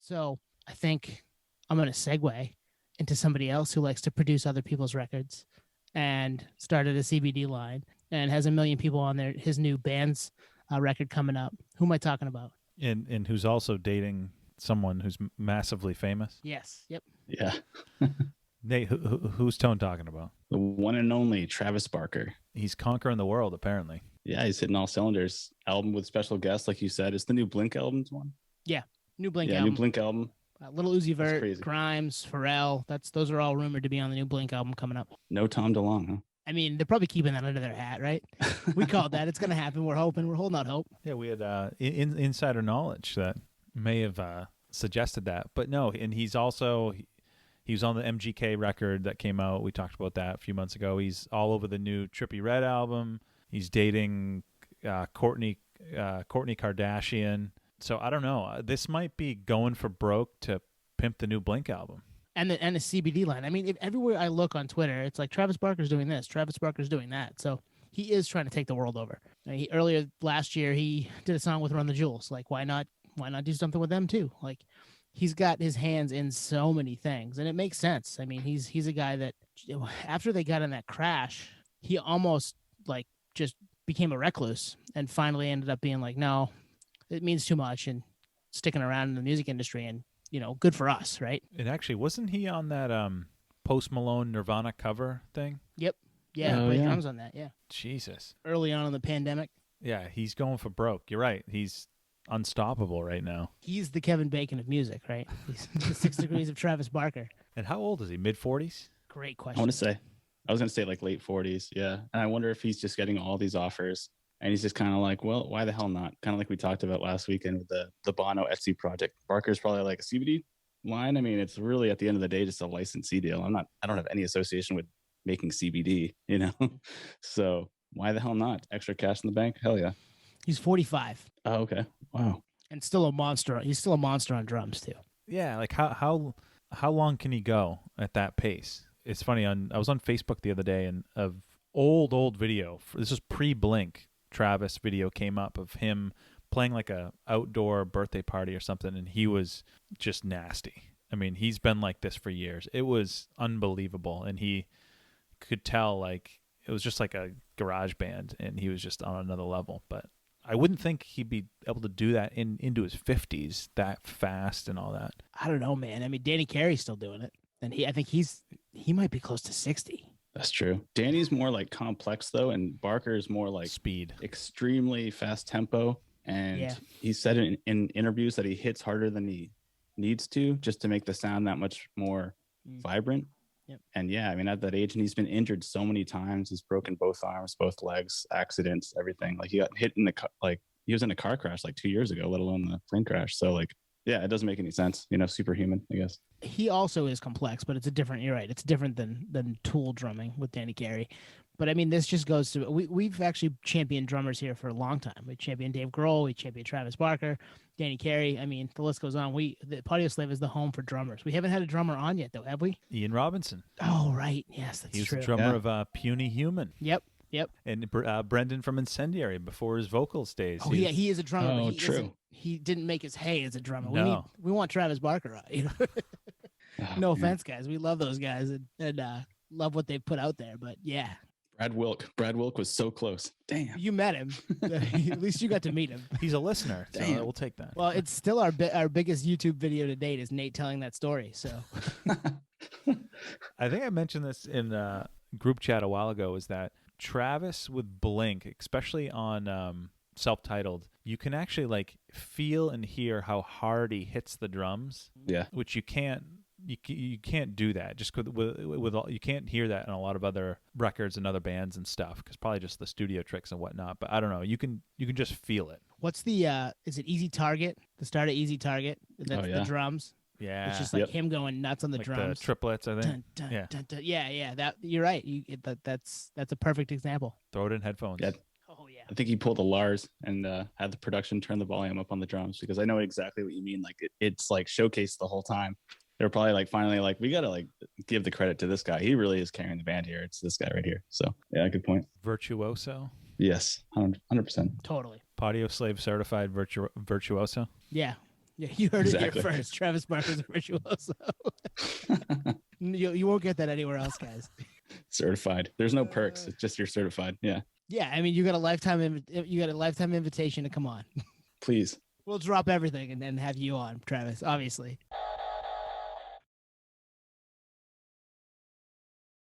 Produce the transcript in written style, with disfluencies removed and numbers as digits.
So I think I'm going to segue into somebody else who likes to produce other people's records and started a CBD line and has 1 million people on his new band's record coming up. Who am I talking about? And who's also dating someone who's massively famous? Yes. Yep. Yeah. Nate, who's Tone talking about? The one and only Travis Barker. He's conquering the world, apparently. Yeah, he's hitting all cylinders. Album with special guests, like you said. It's the new Blink album's one. Yeah. New Blink album. album. New Blink album. Little Uzi Vert, Grimes, Pharrell. Those are all rumored to be on the new Blink album coming up. No Tom DeLonge, huh? I mean, they're probably keeping that under their hat, right? We called that. It's going to happen. We're hoping. We're holding out hope. Yeah, we had insider knowledge that may have suggested that. But no, and he's also... He was on the MGK record that came out. We talked about that a few months ago. He's all over the new Trippie Redd album. He's dating Kourtney Kardashian. So I don't know. This might be going for broke to pimp the new Blink album. And the CBD line. I mean, everywhere I look on Twitter, it's like Travis Barker's doing this, Travis Barker's doing that. So he is trying to take the world over. Earlier last year, he did a song with Run the Jewels. Like, why not do something with them too? Like, he's got his hands in so many things, and it makes sense. I mean, he's a guy that after they got in that crash, he almost like just became a recluse and finally ended up being like, no, it means too much and sticking around in the music industry and, good for us, right? And actually, wasn't he on that Post Malone Nirvana cover thing? Yep. Yeah, played drums on that, yeah. Jesus. Early on in the pandemic. Yeah, he's going for broke. You're right. He's unstoppable right now. He's the Kevin Bacon of music, right? He's the 6 degrees of Travis Barker. And how old is he? Mid-40s? Great question. I was going to say like late 40s, yeah. And I wonder if he's just getting all these offers and he's just kind of like, well, why the hell not? Kind of like we talked about last weekend with the Bono Etsy project. Barker's probably like a CBD line. I mean, it's really at the end of the day just a licensee deal. I don't have any association with making CBD, So why the hell not? Extra cash in the bank? Hell yeah. He's 45. Oh, okay. Wow. And still a monster. He's still a monster on drums too. Yeah, like how long can he go at that pace? It's funny. I was on Facebook the other day and of old video. This was pre-Blink. Travis video came up of him playing like a outdoor birthday party or something, and he was just nasty. I mean, he's been like this for years. It was unbelievable, and he could tell like it was just like a garage band, and he was just on another level. But I wouldn't think he'd be able to do that into his 50s that fast and all that. I don't know, man. I mean, Danny Carey's still doing it, and I think he might be close to 60. That's true. Danny's more like complex though, and Barker is more like speed, extremely fast tempo. And he said in interviews that he hits harder than he needs to just to make the sound that much more vibrant. Yep. And yeah, I mean, at that age, and he's been injured so many times. He's broken both arms, both legs, accidents, everything. Like he got hit he was in a car crash like 2 years ago, let alone the plane crash. So like, yeah, it doesn't make any sense. Superhuman, I guess. He also is complex, but you're right. It's different than Tool drumming with Danny Carey. But I mean, this just goes to, we've actually championed drummers here for a long time. We championed Dave Grohl, we championed Travis Barker, Danny Carey. I mean, the list goes on. The Podioslave is the home for drummers. We haven't had a drummer on yet, though, have we? Ian Robinson. Oh, right. Yes, that's true. He was the drummer of Puny Human. Yep. And Brendan from Incendiary before his vocal stage. Oh, yeah, he is a drummer. Oh, true. He didn't make his hay as a drummer. No. We want Travis Barker on. No offense, guys. We love those guys and love what they put out there. But yeah. Brad Wilk was so close. Damn. You met him. At least you got to meet him. He's a listener, so Damn. we'll take that. Well, it's still our biggest YouTube video to date is Nate telling that story. So I think I mentioned this in group chat a while ago, is that Travis with Blink, especially on self-titled, you can actually like feel and hear how hard he hits the drums. Yeah. Which you can't do that just with all, you can't hear that in a lot of other records and other bands and stuff, because probably just the studio tricks and whatnot. But I don't know, you can just feel it. What's the is it Easy Target? The start of Easy Target? That's the drums. Yeah, it's just like him going nuts on the like drums. The triplets, I think. Yeah. That you're right. That's a perfect example. Throw it in headphones. Yeah. Oh yeah. I think he pulled a Lars and had the production turn the volume up on the drums, because I know exactly what you mean. Like it's like showcased the whole time. They're probably like finally like, we gotta like give the credit to this guy. He really is carrying the band here. It's this guy right here. So yeah, good point. Virtuoso. Yes, 100%. Totally. Podioslave certified virtuoso. Yeah. Yeah, you heard it Exactly. here first. Travis Barker's a virtuoso. You won't get that anywhere else, guys. Certified. There's no perks. It's just you're certified. Yeah. Yeah, I mean, you got a lifetime invitation to come on. Please. We'll drop everything and then have you on, Travis. Obviously.